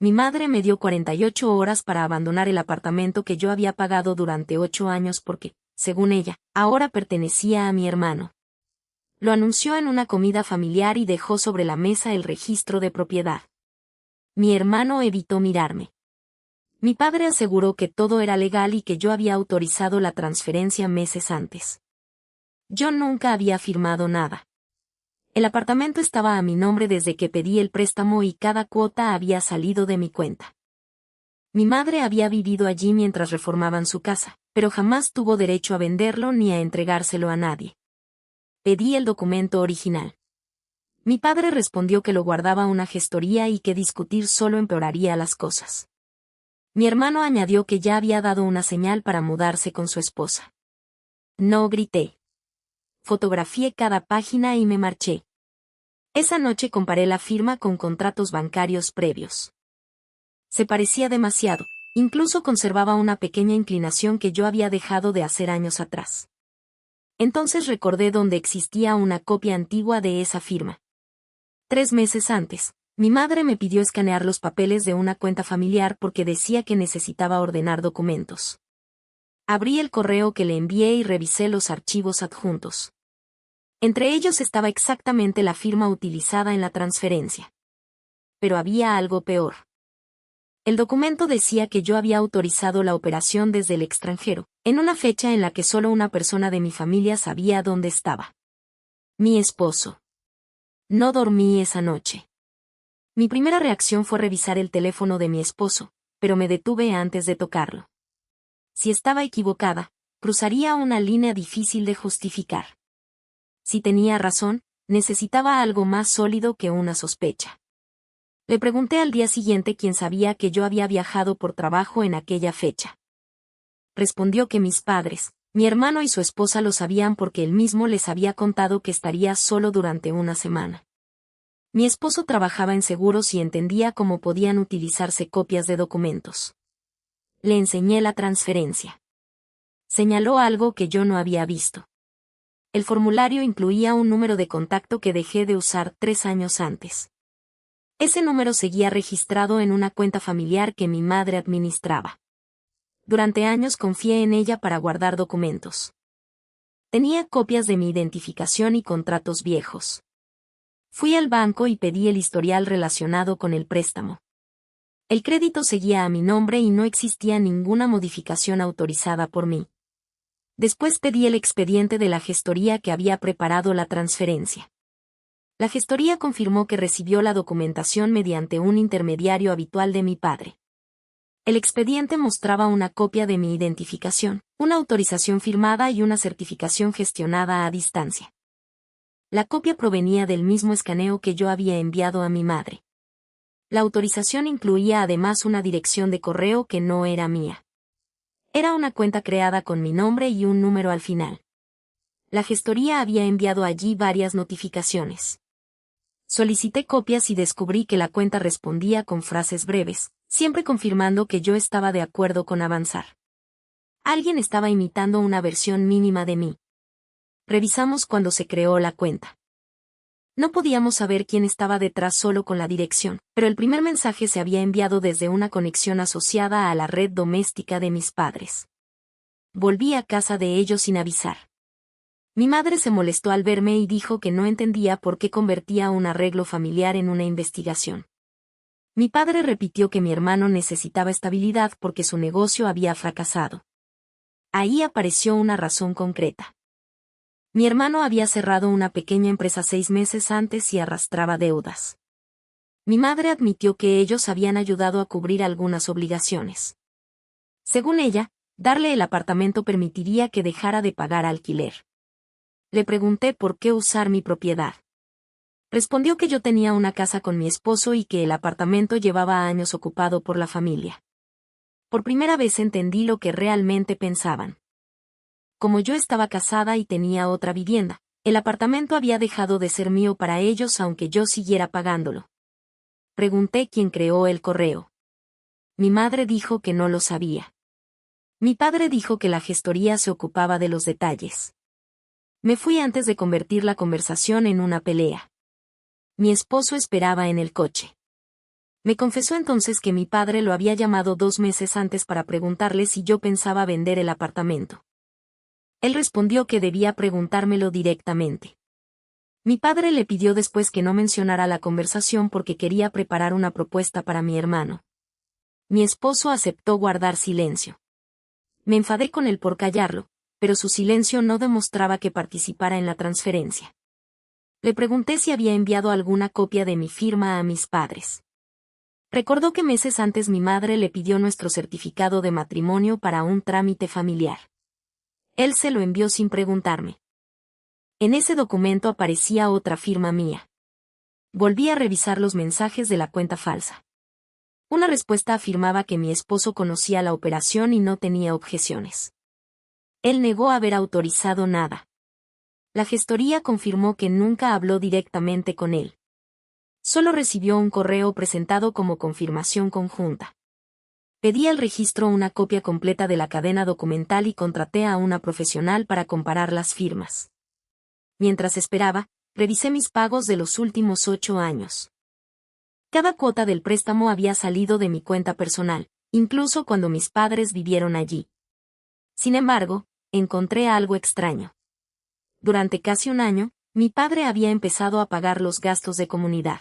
Mi madre me dio 48 horas para abandonar el apartamento que yo había pagado durante 8 años porque, según ella, ahora pertenecía a mi hermano. Lo anunció en una comida familiar y dejó sobre la mesa el registro de propiedad. Mi hermano evitó mirarme. Mi padre aseguró que todo era legal y que yo había autorizado la transferencia meses antes. Yo nunca había firmado nada. El apartamento estaba a mi nombre desde que pedí el préstamo y cada cuota había salido de mi cuenta. Mi madre había vivido allí mientras reformaban su casa, pero jamás tuvo derecho a venderlo ni a entregárselo a nadie. Pedí el documento original. Mi padre respondió que lo guardaba una gestoría y que discutir solo empeoraría las cosas. Mi hermano añadió que ya había dado una señal para mudarse con su esposa. No grité. Fotografié cada página y me marché. Esa noche comparé la firma con contratos bancarios previos. Se parecía demasiado, incluso conservaba una pequeña inclinación que yo había dejado de hacer años atrás. Entonces recordé dónde existía una copia antigua de esa firma. 3 meses antes, mi madre me pidió escanear los papeles de una cuenta familiar porque decía que necesitaba ordenar documentos. Abrí el correo que le envié y revisé los archivos adjuntos. Entre ellos estaba exactamente la firma utilizada en la transferencia. Pero había algo peor. El documento decía que yo había autorizado la operación desde el extranjero, en una fecha en la que solo una persona de mi familia sabía dónde estaba. Mi esposo. No dormí esa noche. Mi primera reacción fue revisar el teléfono de mi esposo, pero me detuve antes de tocarlo. Si estaba equivocada, cruzaría una línea difícil de justificar. Si tenía razón, necesitaba algo más sólido que una sospecha. Le pregunté al día siguiente quién sabía que yo había viajado por trabajo en aquella fecha. Respondió que mis padres, mi hermano y su esposa lo sabían porque él mismo les había contado que estaría solo durante una semana. Mi esposo trabajaba en seguros y entendía cómo podían utilizarse copias de documentos. Le enseñé la transferencia. Señaló algo que yo no había visto. El formulario incluía un número de contacto que dejé de usar 3 años antes. Ese número seguía registrado en una cuenta familiar que mi madre administraba. Durante años confié en ella para guardar documentos. Tenía copias de mi identificación y contratos viejos. Fui al banco y pedí el historial relacionado con el préstamo. El crédito seguía a mi nombre y no existía ninguna modificación autorizada por mí. Después pedí el expediente de la gestoría que había preparado la transferencia. La gestoría confirmó que recibió la documentación mediante un intermediario habitual de mi padre. El expediente mostraba una copia de mi identificación, una autorización firmada y una certificación gestionada a distancia. La copia provenía del mismo escaneo que yo había enviado a mi madre. La autorización incluía además una dirección de correo que no era mía. Era una cuenta creada con mi nombre y un número al final. La gestoría había enviado allí varias notificaciones. Solicité copias y descubrí que la cuenta respondía con frases breves, siempre confirmando que yo estaba de acuerdo con avanzar. Alguien estaba imitando una versión mínima de mí. Revisamos cuando se creó la cuenta. No podíamos saber quién estaba detrás solo con la dirección, pero el primer mensaje se había enviado desde una conexión asociada a la red doméstica de mis padres. Volví a casa de ellos sin avisar. Mi madre se molestó al verme y dijo que no entendía por qué convertía un arreglo familiar en una investigación. Mi padre repitió que mi hermano necesitaba estabilidad porque su negocio había fracasado. Ahí apareció una razón concreta. Mi hermano había cerrado una pequeña empresa 6 meses antes y arrastraba deudas. Mi madre admitió que ellos habían ayudado a cubrir algunas obligaciones. Según ella, darle el apartamento permitiría que dejara de pagar alquiler. Le pregunté por qué usar mi propiedad. Respondió que yo tenía una casa con mi esposo y que el apartamento llevaba años ocupado por la familia. Por primera vez entendí lo que realmente pensaban. Como yo estaba casada y tenía otra vivienda, el apartamento había dejado de ser mío para ellos aunque yo siguiera pagándolo. Pregunté quién creó el correo. Mi madre dijo que no lo sabía. Mi padre dijo que la gestoría se ocupaba de los detalles. Me fui antes de convertir la conversación en una pelea. Mi esposo esperaba en el coche. Me confesó entonces que mi padre lo había llamado 2 meses antes para preguntarle si yo pensaba vender el apartamento. Él respondió que debía preguntármelo directamente. Mi padre le pidió después que no mencionara la conversación porque quería preparar una propuesta para mi hermano. Mi esposo aceptó guardar silencio. Me enfadé con él por callarlo, pero su silencio no demostraba que participara en la transferencia. Le pregunté si había enviado alguna copia de mi firma a mis padres. Recordó que meses antes mi madre le pidió nuestro certificado de matrimonio para un trámite familiar. Él se lo envió sin preguntarme. En ese documento aparecía otra firma mía. Volví a revisar los mensajes de la cuenta falsa. Una respuesta afirmaba que mi esposo conocía la operación y no tenía objeciones. Él negó haber autorizado nada. La gestoría confirmó que nunca habló directamente con él. Solo recibió un correo presentado como confirmación conjunta. Pedí al registro una copia completa de la cadena documental y contraté a una profesional para comparar las firmas. Mientras esperaba, revisé mis pagos de los últimos 8 años. Cada cuota del préstamo había salido de mi cuenta personal, incluso cuando mis padres vivieron allí. Sin embargo, encontré algo extraño. Durante casi un año, mi padre había empezado a pagar los gastos de comunidad.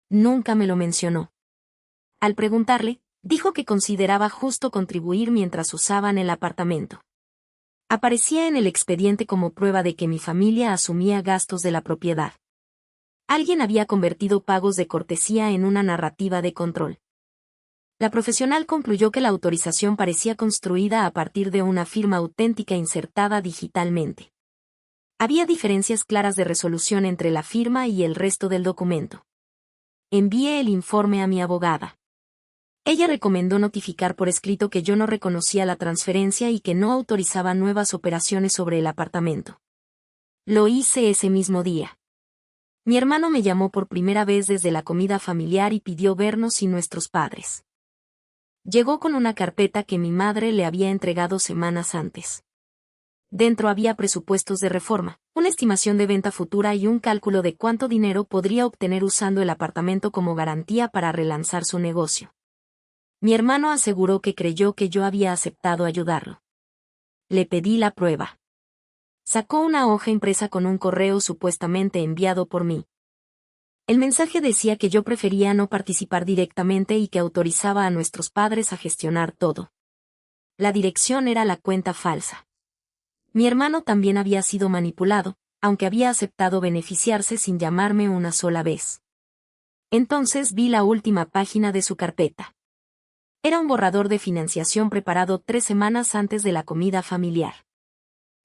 Nunca me lo mencionó. Al preguntarle, dijo que consideraba justo contribuir mientras usaban el apartamento. Aparecía en el expediente como prueba de que mi familia asumía gastos de la propiedad. Alguien había convertido pagos de cortesía en una narrativa de control. La profesional concluyó que la autorización parecía construida a partir de una firma auténtica insertada digitalmente. Había diferencias claras de resolución entre la firma y el resto del documento. Envié el informe a mi abogada. Ella recomendó notificar por escrito que yo no reconocía la transferencia y que no autorizaba nuevas operaciones sobre el apartamento. Lo hice ese mismo día. Mi hermano me llamó por primera vez desde la comida familiar y pidió vernos y nuestros padres. Llegó con una carpeta que mi madre le había entregado semanas antes. Dentro había presupuestos de reforma, una estimación de venta futura y un cálculo de cuánto dinero podría obtener usando el apartamento como garantía para relanzar su negocio. Mi hermano aseguró que creyó que yo había aceptado ayudarlo. Le pedí la prueba. Sacó una hoja impresa con un correo supuestamente enviado por mí. El mensaje decía que yo prefería no participar directamente y que autorizaba a nuestros padres a gestionar todo. La dirección era la cuenta falsa. Mi hermano también había sido manipulado, aunque había aceptado beneficiarse sin llamarme una sola vez. Entonces vi la última página de su carpeta. Era un borrador de financiación preparado 3 semanas antes de la comida familiar.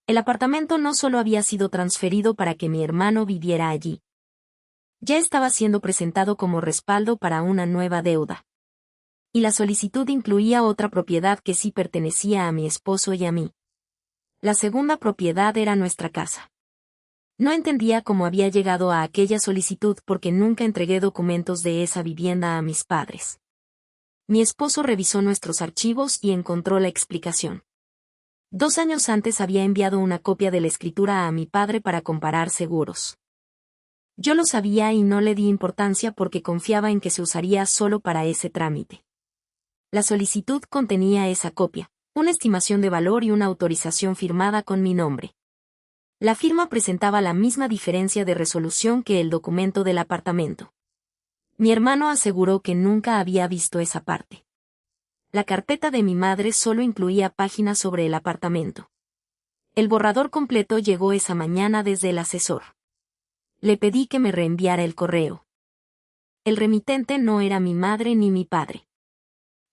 El apartamento no solo había sido transferido para que mi hermano viviera allí. Ya estaba siendo presentado como respaldo para una nueva deuda. Y la solicitud incluía otra propiedad que sí pertenecía a mi esposo y a mí. La segunda propiedad era nuestra casa. No entendía cómo había llegado a aquella solicitud porque nunca entregué documentos de esa vivienda a mis padres. Mi esposo revisó nuestros archivos y encontró la explicación. 2 años antes había enviado una copia de la escritura a mi padre para comparar seguros. Yo lo sabía y no le di importancia porque confiaba en que se usaría solo para ese trámite. La solicitud contenía esa copia, una estimación de valor y una autorización firmada con mi nombre. La firma presentaba la misma diferencia de resolución que el documento del apartamento. Mi hermano aseguró que nunca había visto esa parte. La carpeta de mi madre solo incluía páginas sobre el apartamento. El borrador completo llegó esa mañana desde el asesor. Le pedí que me reenviara el correo. El remitente no era mi madre ni mi padre.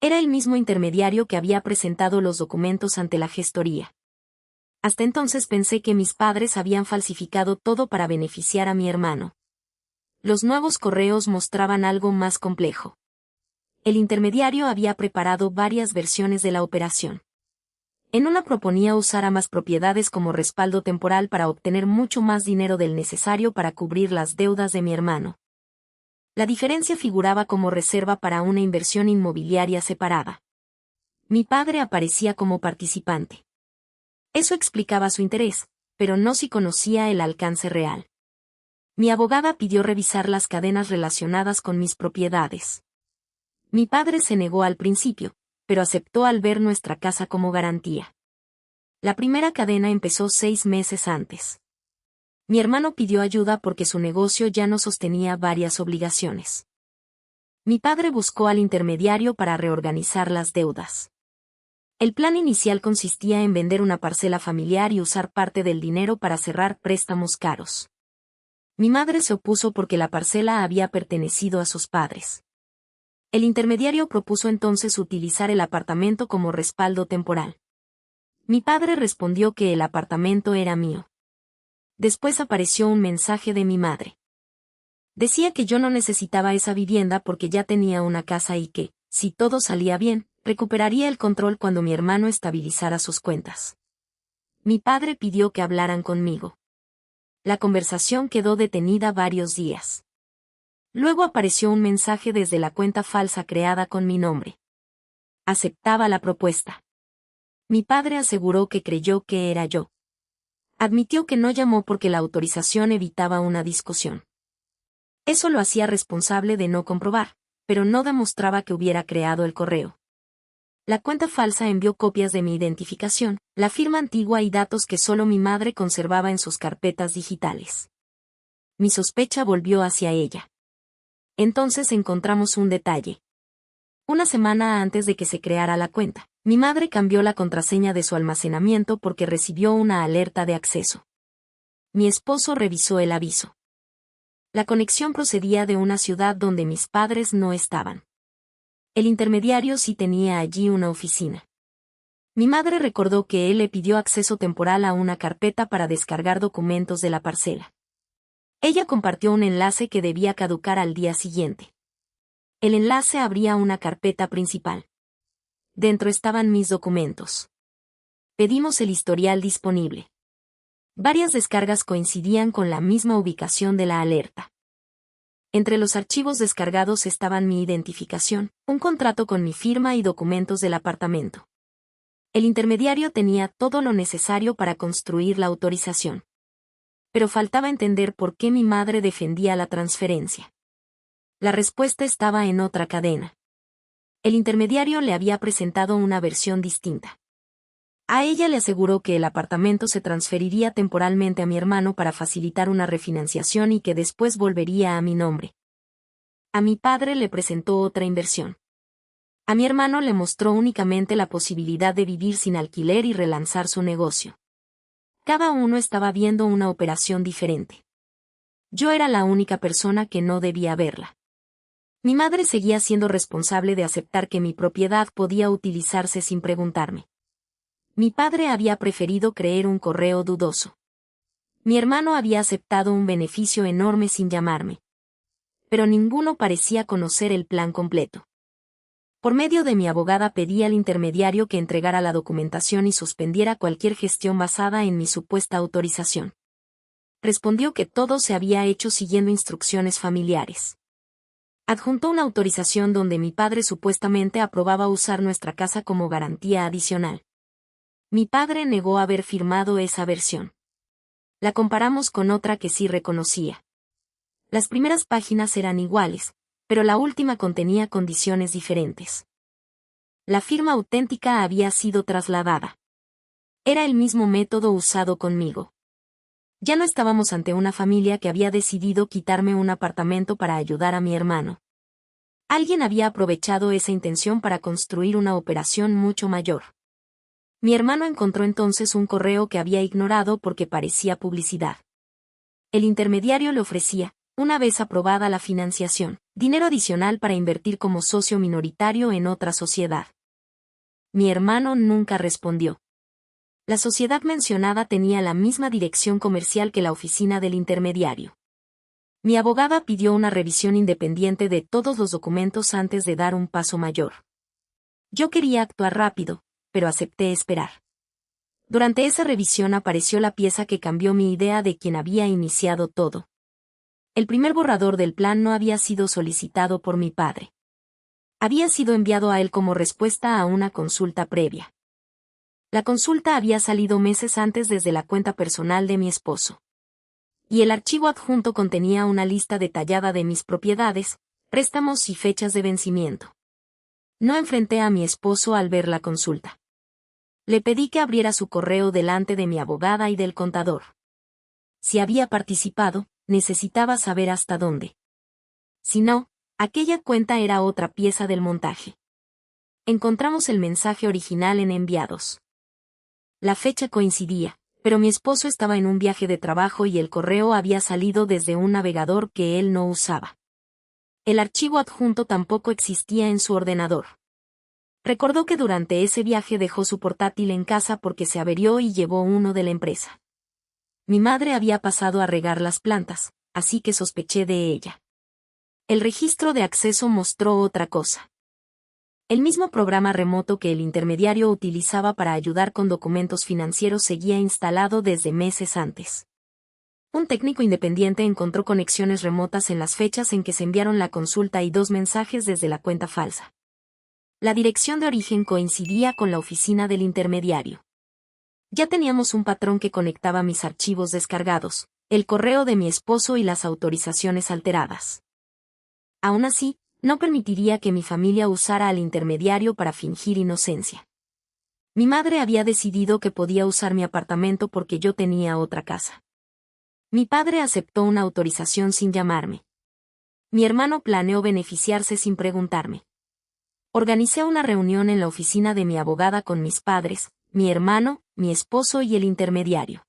Era el mismo intermediario que había presentado los documentos ante la gestoría. Hasta entonces pensé que mis padres habían falsificado todo para beneficiar a mi hermano. Los nuevos correos mostraban algo más complejo. El intermediario había preparado varias versiones de la operación. En una proponía usar ambas propiedades como respaldo temporal para obtener mucho más dinero del necesario para cubrir las deudas de mi hermano. La diferencia figuraba como reserva para una inversión inmobiliaria separada. Mi padre aparecía como participante. Eso explicaba su interés, pero no si conocía el alcance real. Mi abogada pidió revisar las cadenas relacionadas con mis propiedades. Mi padre se negó al principio, pero aceptó al ver nuestra casa como garantía. La primera cadena empezó 6 meses antes. Mi hermano pidió ayuda porque su negocio ya no sostenía varias obligaciones. Mi padre buscó al intermediario para reorganizar las deudas. El plan inicial consistía en vender una parcela familiar y usar parte del dinero para cerrar préstamos caros. Mi madre se opuso porque la parcela había pertenecido a sus padres. El intermediario propuso entonces utilizar el apartamento como respaldo temporal. Mi padre respondió que el apartamento era mío. Después apareció un mensaje de mi madre. Decía que yo no necesitaba esa vivienda porque ya tenía una casa y que, si todo salía bien, recuperaría el control cuando mi hermano estabilizara sus cuentas. Mi padre pidió que hablaran conmigo. La conversación quedó detenida varios días. Luego apareció un mensaje desde la cuenta falsa creada con mi nombre. Aceptaba la propuesta. Mi padre aseguró que creyó que era yo. Admitió que no llamó porque la autorización evitaba una discusión. Eso lo hacía responsable de no comprobar, pero no demostraba que hubiera creado el correo. La cuenta falsa envió copias de mi identificación, la firma antigua y datos que solo mi madre conservaba en sus carpetas digitales. Mi sospecha volvió hacia ella. Entonces encontramos un detalle. Una semana antes de que se creara la cuenta, mi madre cambió la contraseña de su almacenamiento porque recibió una alerta de acceso. Mi esposo revisó el aviso. La conexión procedía de una ciudad donde mis padres no estaban. El intermediario sí tenía allí una oficina. Mi madre recordó que él le pidió acceso temporal a una carpeta para descargar documentos de la parcela. Ella compartió un enlace que debía caducar al día siguiente. El enlace abría una carpeta principal. Dentro estaban mis documentos. Pedimos el historial disponible. Varias descargas coincidían con la misma ubicación de la alerta. Entre los archivos descargados estaban mi identificación, un contrato con mi firma y documentos del apartamento. El intermediario tenía todo lo necesario para construir la autorización. Pero faltaba entender por qué mi madre defendía la transferencia. La respuesta estaba en otra cadena. El intermediario le había presentado una versión distinta. A ella le aseguró que el apartamento se transferiría temporalmente a mi hermano para facilitar una refinanciación y que después volvería a mi nombre. A mi padre le presentó otra inversión. A mi hermano le mostró únicamente la posibilidad de vivir sin alquiler y relanzar su negocio. Cada uno estaba viendo una operación diferente. Yo era la única persona que no debía verla. Mi madre seguía siendo responsable de aceptar que mi propiedad podía utilizarse sin preguntarme. Mi padre había preferido creer un correo dudoso. Mi hermano había aceptado un beneficio enorme sin llamarme. Pero ninguno parecía conocer el plan completo. Por medio de mi abogada pedí al intermediario que entregara la documentación y suspendiera cualquier gestión basada en mi supuesta autorización. Respondió que todo se había hecho siguiendo instrucciones familiares. Adjuntó una autorización donde mi padre supuestamente aprobaba usar nuestra casa como garantía adicional. Mi padre negó haber firmado esa versión. La comparamos con otra que sí reconocía. Las primeras páginas eran iguales, pero la última contenía condiciones diferentes. La firma auténtica había sido trasladada. Era el mismo método usado conmigo. Ya no estábamos ante una familia que había decidido quitarme un apartamento para ayudar a mi hermano. Alguien había aprovechado esa intención para construir una operación mucho mayor. Mi hermano encontró entonces un correo que había ignorado porque parecía publicidad. El intermediario le ofrecía, una vez aprobada la financiación, dinero adicional para invertir como socio minoritario en otra sociedad. Mi hermano nunca respondió. La sociedad mencionada tenía la misma dirección comercial que la oficina del intermediario. Mi abogada pidió una revisión independiente de todos los documentos antes de dar un paso mayor. Yo quería actuar rápido, pero acepté esperar. Durante esa revisión apareció la pieza que cambió mi idea de quien había iniciado todo. El primer borrador del plan no había sido solicitado por mi padre. Había sido enviado a él como respuesta a una consulta previa. La consulta había salido meses antes desde la cuenta personal de mi esposo. Y el archivo adjunto contenía una lista detallada de mis propiedades, préstamos y fechas de vencimiento. No enfrenté a mi esposo al ver la consulta. Le pedí que abriera su correo delante de mi abogada y del contador. Si había participado, necesitaba saber hasta dónde. Si no, aquella cuenta era otra pieza del montaje. Encontramos el mensaje original en enviados. La fecha coincidía, pero mi esposo estaba en un viaje de trabajo y el correo había salido desde un navegador que él no usaba. El archivo adjunto tampoco existía en su ordenador. Recordó que durante ese viaje dejó su portátil en casa porque se averió y llevó uno de la empresa. Mi madre había pasado a regar las plantas, así que sospeché de ella. El registro de acceso mostró otra cosa. El mismo programa remoto que el intermediario utilizaba para ayudar con documentos financieros seguía instalado desde meses antes. Un técnico independiente encontró conexiones remotas en las fechas en que se enviaron la consulta y 2 mensajes desde la cuenta falsa. La dirección de origen coincidía con la oficina del intermediario. Ya teníamos un patrón que conectaba mis archivos descargados, el correo de mi esposo y las autorizaciones alteradas. Aún así, no permitiría que mi familia usara al intermediario para fingir inocencia. Mi madre había decidido que podía usar mi apartamento porque yo tenía otra casa. Mi padre aceptó una autorización sin llamarme. Mi hermano planeó beneficiarse sin preguntarme. Organicé una reunión en la oficina de mi abogada con mis padres, mi hermano, mi esposo y el intermediario.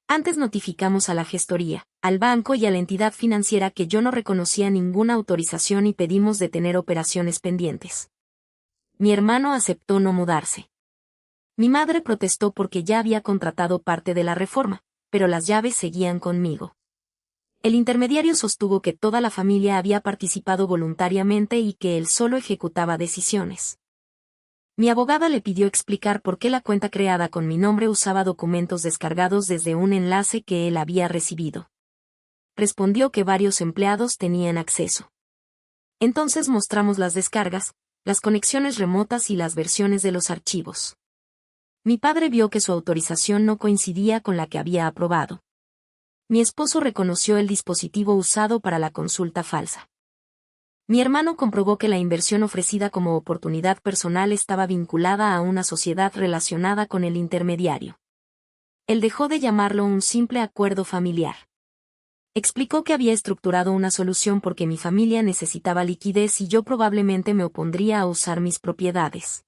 Antes notificamos a la gestoría, al banco y a la entidad financiera que yo no reconocía ninguna autorización y pedimos detener operaciones pendientes. Mi hermano aceptó no mudarse. Mi madre protestó porque ya había contratado parte de la reforma, pero las llaves seguían conmigo. El intermediario sostuvo que toda la familia había participado voluntariamente y que él solo ejecutaba decisiones. Mi abogada le pidió explicar por qué la cuenta creada con mi nombre usaba documentos descargados desde un enlace que él había recibido. Respondió que varios empleados tenían acceso. Entonces mostramos las descargas, las conexiones remotas y las versiones de los archivos. Mi padre vio que su autorización no coincidía con la que había aprobado. Mi esposo reconoció el dispositivo usado para la consulta falsa. Mi hermano comprobó que la inversión ofrecida como oportunidad personal estaba vinculada a una sociedad relacionada con el intermediario. Él dejó de llamarlo un simple acuerdo familiar. Explicó que había estructurado una solución porque mi familia necesitaba liquidez y yo probablemente me opondría a usar mis propiedades.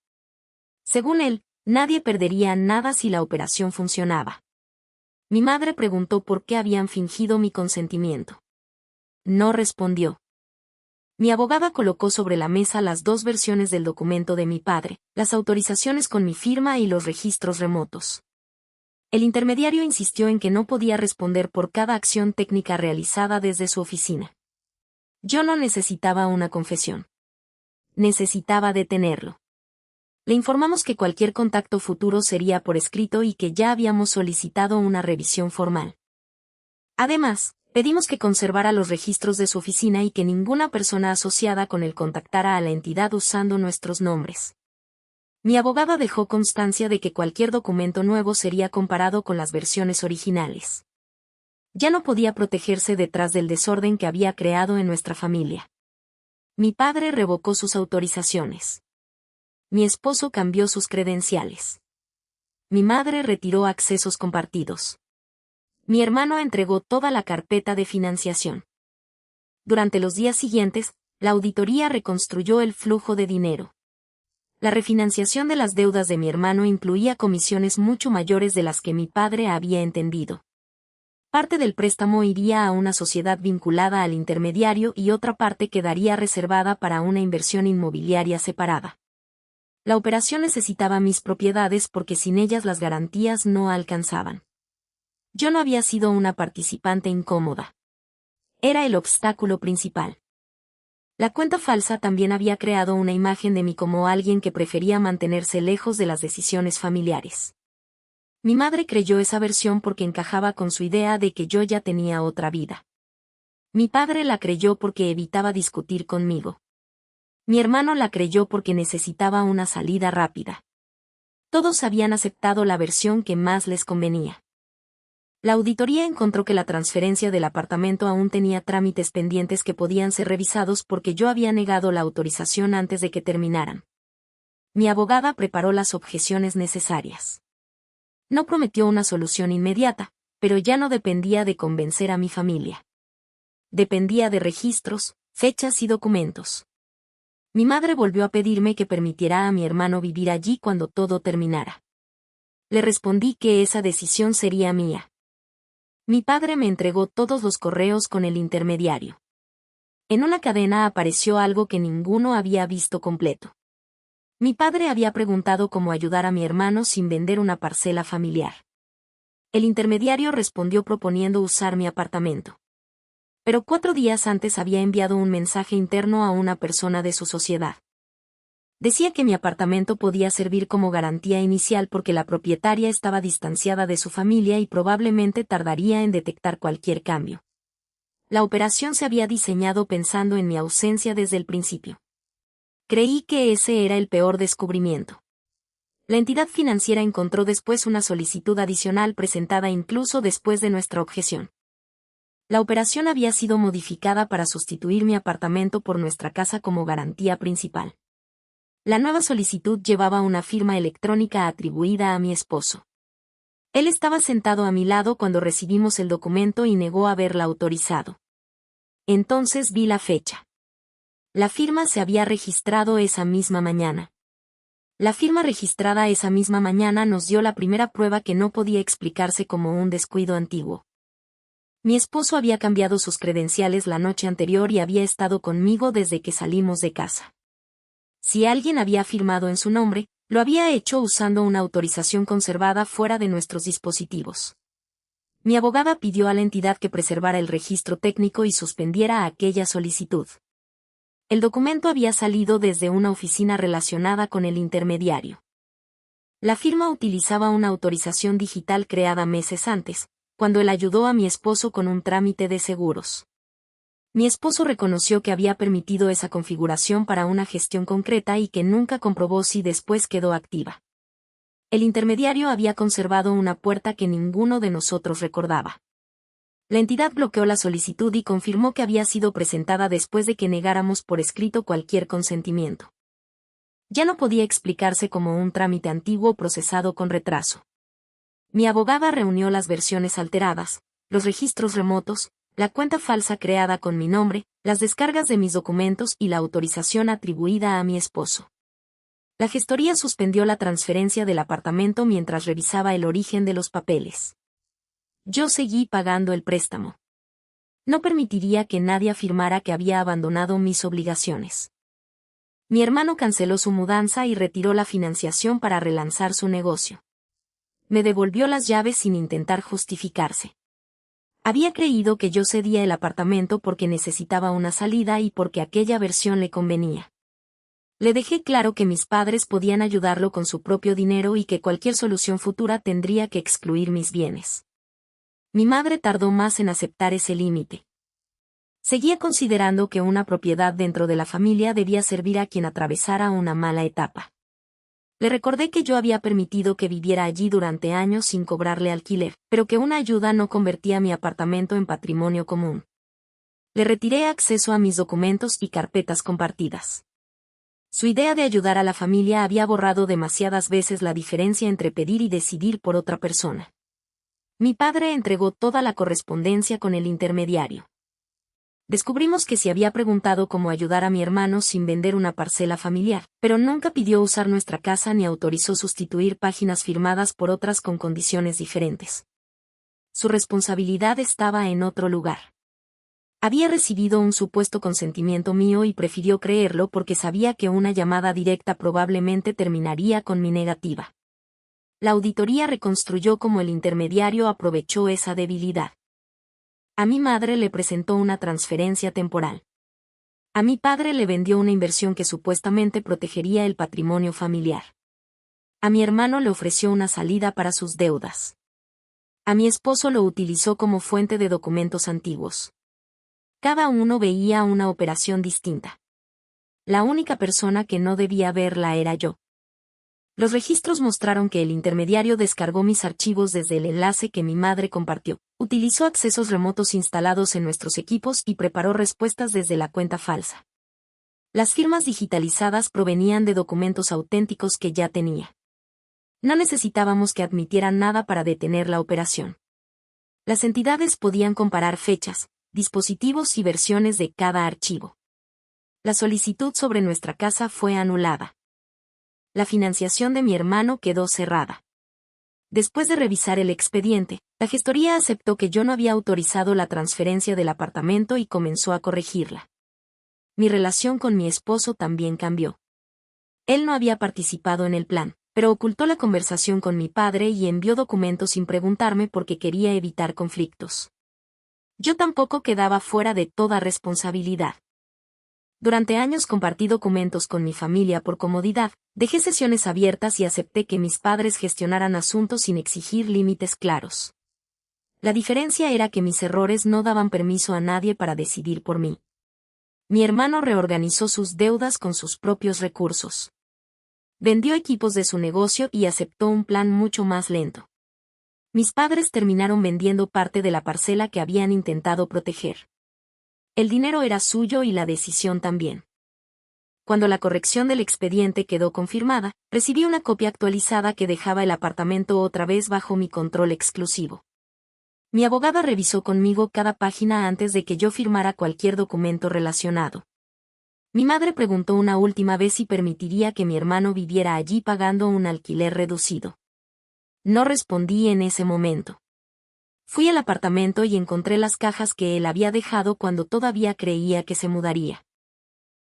Según él, nadie perdería nada si la operación funcionaba. Mi madre preguntó por qué habían fingido mi consentimiento. No respondió. Mi abogada colocó sobre la mesa las 2 versiones del documento de mi padre, las autorizaciones con mi firma y los registros remotos. El intermediario insistió en que no podía responder por cada acción técnica realizada desde su oficina. Yo no necesitaba una confesión. Necesitaba detenerlo. Le informamos que cualquier contacto futuro sería por escrito y que ya habíamos solicitado una revisión formal. Además, pedimos que conservara los registros de su oficina y que ninguna persona asociada con él contactara a la entidad usando nuestros nombres. Mi abogada dejó constancia de que cualquier documento nuevo sería comparado con las versiones originales. Ya no podía protegerse detrás del desorden que había creado en nuestra familia. Mi padre revocó sus autorizaciones. Mi esposo cambió sus credenciales. Mi madre retiró accesos compartidos. Mi hermano entregó toda la carpeta de financiación. Durante los días siguientes, la auditoría reconstruyó el flujo de dinero. La refinanciación de las deudas de mi hermano incluía comisiones mucho mayores de las que mi padre había entendido. Parte del préstamo iría a una sociedad vinculada al intermediario y otra parte quedaría reservada para una inversión inmobiliaria separada. La operación necesitaba mis propiedades porque sin ellas las garantías no alcanzaban. Yo no había sido una participante incómoda. Era el obstáculo principal. La cuenta falsa también había creado una imagen de mí como alguien que prefería mantenerse lejos de las decisiones familiares. Mi madre creyó esa versión porque encajaba con su idea de que yo ya tenía otra vida. Mi padre la creyó porque evitaba discutir conmigo. Mi hermano la creyó porque necesitaba una salida rápida. Todos habían aceptado la versión que más les convenía. La auditoría encontró que la transferencia del apartamento aún tenía trámites pendientes que podían ser revisados porque yo había negado la autorización antes de que terminaran. Mi abogada preparó las objeciones necesarias. No prometió una solución inmediata, pero ya no dependía de convencer a mi familia. Dependía de registros, fechas y documentos. Mi madre volvió a pedirme que permitiera a mi hermano vivir allí cuando todo terminara. Le respondí que esa decisión sería mía. Mi padre me entregó todos los correos con el intermediario. En una cadena apareció algo que ninguno había visto completo. Mi padre había preguntado cómo ayudar a mi hermano sin vender una parcela familiar. El intermediario respondió proponiendo usar mi apartamento. Pero 4 días antes había enviado un mensaje interno a una persona de su sociedad. Decía que mi apartamento podía servir como garantía inicial porque la propietaria estaba distanciada de su familia y probablemente tardaría en detectar cualquier cambio. La operación se había diseñado pensando en mi ausencia desde el principio. Creí que ese era el peor descubrimiento. La entidad financiera encontró después una solicitud adicional presentada incluso después de nuestra objeción. La operación había sido modificada para sustituir mi apartamento por nuestra casa como garantía principal. La nueva solicitud llevaba una firma electrónica atribuida a mi esposo. Él estaba sentado a mi lado cuando recibimos el documento y negó haberla autorizado. Entonces vi la fecha. La firma se había registrado esa misma mañana. La firma registrada esa misma mañana nos dio la primera prueba que no podía explicarse como un descuido antiguo. Mi esposo había cambiado sus credenciales la noche anterior y había estado conmigo desde que salimos de casa. Si alguien había firmado en su nombre, lo había hecho usando una autorización conservada fuera de nuestros dispositivos. Mi abogada pidió a la entidad que preservara el registro técnico y suspendiera aquella solicitud. El documento había salido desde una oficina relacionada con el intermediario. La firma utilizaba una autorización digital creada meses antes, cuando él ayudó a mi esposo con un trámite de seguros. Mi esposo reconoció que había permitido esa configuración para una gestión concreta y que nunca comprobó si después quedó activa. El intermediario había conservado una puerta que ninguno de nosotros recordaba. La entidad bloqueó la solicitud y confirmó que había sido presentada después de que negáramos por escrito cualquier consentimiento. Ya no podía explicarse como un trámite antiguo procesado con retraso. Mi abogada reunió las versiones alteradas, los registros remotos, la cuenta falsa creada con mi nombre, las descargas de mis documentos y la autorización atribuida a mi esposo. La gestoría suspendió la transferencia del apartamento mientras revisaba el origen de los papeles. Yo seguí pagando el préstamo. No permitiría que nadie afirmara que había abandonado mis obligaciones. Mi hermano canceló su mudanza y retiró la financiación para relanzar su negocio. Me devolvió las llaves sin intentar justificarse. Había creído que yo cedía el apartamento porque necesitaba una salida y porque aquella versión le convenía. Le dejé claro que mis padres podían ayudarlo con su propio dinero y que cualquier solución futura tendría que excluir mis bienes. Mi madre tardó más en aceptar ese límite. Seguía considerando que una propiedad dentro de la familia debía servir a quien atravesara una mala etapa. Le recordé que yo había permitido que viviera allí durante años sin cobrarle alquiler, pero que una ayuda no convertía mi apartamento en patrimonio común. Le retiré acceso a mis documentos y carpetas compartidas. Su idea de ayudar a la familia había borrado demasiadas veces la diferencia entre pedir y decidir por otra persona. Mi padre entregó toda la correspondencia con el intermediario. Descubrimos que se había preguntado cómo ayudar a mi hermano sin vender una parcela familiar, pero nunca pidió usar nuestra casa ni autorizó sustituir páginas firmadas por otras con condiciones diferentes. Su responsabilidad estaba en otro lugar. Había recibido un supuesto consentimiento mío y prefirió creerlo porque sabía que una llamada directa probablemente terminaría con mi negativa. La auditoría reconstruyó cómo el intermediario aprovechó esa debilidad. A mi madre le presentó una transferencia temporal. A mi padre le vendió una inversión que supuestamente protegería el patrimonio familiar. A mi hermano le ofreció una salida para sus deudas. A mi esposo lo utilizó como fuente de documentos antiguos. Cada uno veía una operación distinta. La única persona que no debía verla era yo. Los registros mostraron que el intermediario descargó mis archivos desde el enlace que mi madre compartió, utilizó accesos remotos instalados en nuestros equipos y preparó respuestas desde la cuenta falsa. Las firmas digitalizadas provenían de documentos auténticos que ya tenía. No necesitábamos que admitieran nada para detener la operación. Las entidades podían comparar fechas, dispositivos y versiones de cada archivo. La solicitud sobre nuestra casa fue anulada. La financiación de mi hermano quedó cerrada. Después de revisar el expediente, la gestoría aceptó que yo no había autorizado la transferencia del apartamento y comenzó a corregirla. Mi relación con mi esposo también cambió. Él no había participado en el plan, pero ocultó la conversación con mi padre y envió documentos sin preguntarme porque quería evitar conflictos. Yo tampoco quedaba fuera de toda responsabilidad. Durante años compartí documentos con mi familia por comodidad, dejé sesiones abiertas y acepté que mis padres gestionaran asuntos sin exigir límites claros. La diferencia era que mis errores no daban permiso a nadie para decidir por mí. Mi hermano reorganizó sus deudas con sus propios recursos. Vendió equipos de su negocio y aceptó un plan mucho más lento. Mis padres terminaron vendiendo parte de la parcela que habían intentado proteger. El dinero era suyo y la decisión también. Cuando la corrección del expediente quedó confirmada, recibí una copia actualizada que dejaba el apartamento otra vez bajo mi control exclusivo. Mi abogada revisó conmigo cada página antes de que yo firmara cualquier documento relacionado. Mi madre preguntó una última vez si permitiría que mi hermano viviera allí pagando un alquiler reducido. No respondí en ese momento. Fui al apartamento y encontré las cajas que él había dejado cuando todavía creía que se mudaría.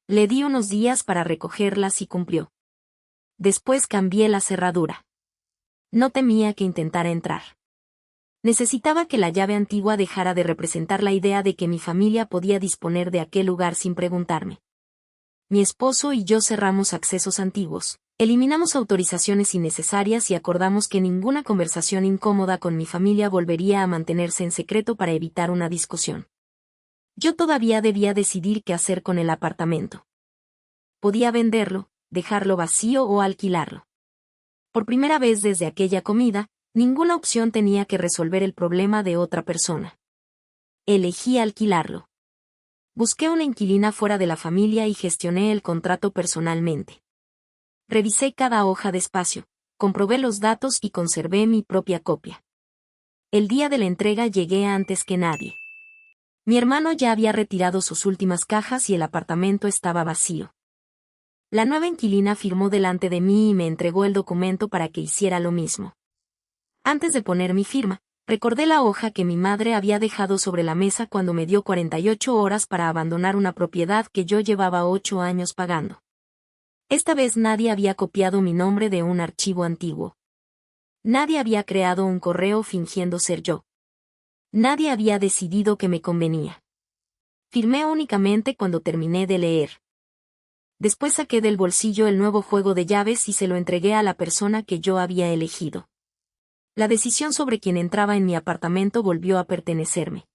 Le di unos días para recogerlas y cumplió. Después cambié la cerradura. No temía que intentara entrar. Necesitaba que la llave antigua dejara de representar la idea de que mi familia podía disponer de aquel lugar sin preguntarme. Mi esposo y yo cerramos accesos antiguos. Eliminamos autorizaciones innecesarias y acordamos que ninguna conversación incómoda con mi familia volvería a mantenerse en secreto para evitar una discusión. Yo todavía debía decidir qué hacer con el apartamento. Podía venderlo, dejarlo vacío o alquilarlo. Por primera vez desde aquella comida, ninguna opción tenía que resolver el problema de otra persona. Elegí alquilarlo. Busqué una inquilina fuera de la familia y gestioné el contrato personalmente. Revisé cada hoja despacio, comprobé los datos y conservé mi propia copia. El día de la entrega llegué antes que nadie. Mi hermano ya había retirado sus últimas cajas y el apartamento estaba vacío. La nueva inquilina firmó delante de mí y me entregó el documento para que hiciera lo mismo. Antes de poner mi firma, recordé la hoja que mi madre había dejado sobre la mesa cuando me dio 48 horas para abandonar una propiedad que yo llevaba 8 años pagando. Esta vez nadie había copiado mi nombre de un archivo antiguo. Nadie había creado un correo fingiendo ser yo. Nadie había decidido que me convenía. Firmé únicamente cuando terminé de leer. Después saqué del bolsillo el nuevo juego de llaves y se lo entregué a la persona que yo había elegido. La decisión sobre quién entraba en mi apartamento volvió a pertenecerme.